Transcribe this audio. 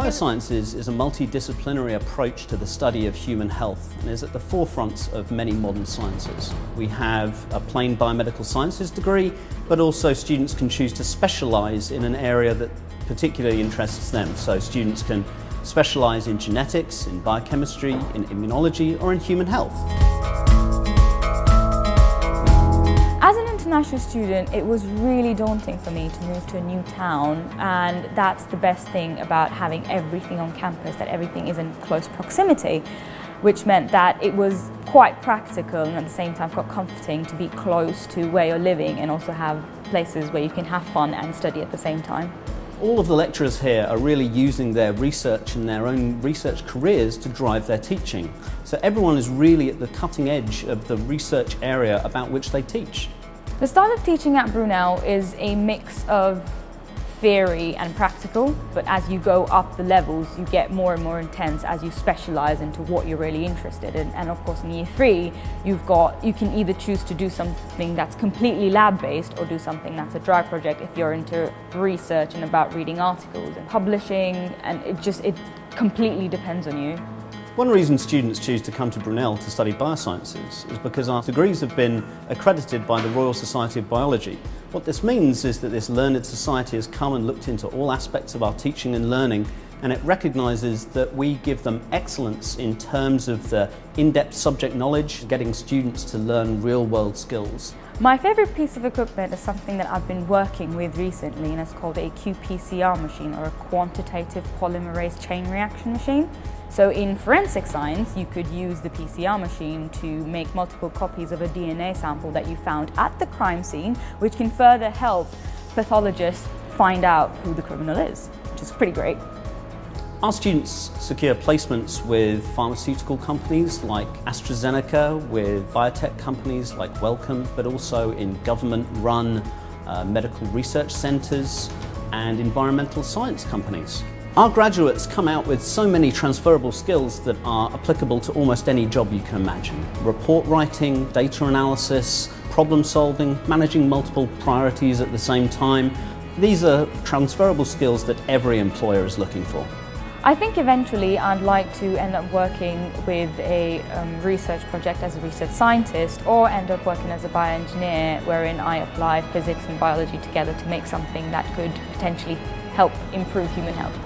Biosciences is a multidisciplinary approach to the study of human health and is at the forefront of many modern sciences. We have a plain biomedical sciences degree, but also students can choose to specialise in an area that particularly interests them. So students can specialise in genetics, in biochemistry, in immunology, or in human health. As an international student, it was really daunting for me to move to a new town, and that's the best thing about having everything on campus, that everything is in close proximity, which meant that it was quite practical and at the same time quite comforting to be close to where you're living and also have places where you can have fun and study at the same time. All of the lecturers here are really using their research and their own research careers to drive their teaching. So everyone is really at the cutting edge of the research area about which they teach. The style of teaching at Brunel is a mix of theory and practical, but as you go up the levels you get more and more intense as you specialise into what you're really interested in. And of course in year 3 you can either choose to do something that's completely lab-based or do something that's a dry project if you're into research and about reading articles and publishing, and it completely depends on you. One reason students choose to come to Brunel to study biosciences is because our degrees have been accredited by the Royal Society of Biology. What this means is that this learned society has come and looked into all aspects of our teaching and learning, and it recognises that we give them excellence in terms of the in-depth subject knowledge, getting students to learn real-world skills. My favourite piece of equipment is something that I've been working with recently, and it's called a qPCR machine, or a quantitative polymerase chain reaction machine. So in forensic science, you could use the PCR machine to make multiple copies of a DNA sample that you found at the crime scene, which can further help pathologists find out who the criminal is, which is pretty great. Our students secure placements with pharmaceutical companies like AstraZeneca, with biotech companies like Wellcome, but also in government-run medical research centres and environmental science companies. Our graduates come out with so many transferable skills that are applicable to almost any job you can imagine. Report writing, data analysis, problem solving, managing multiple priorities at the same time. These are transferable skills that every employer is looking for. I think eventually I'd like to end up working with a research project as a research scientist, or end up working as a bioengineer wherein I apply physics and biology together to make something that could potentially help improve human health.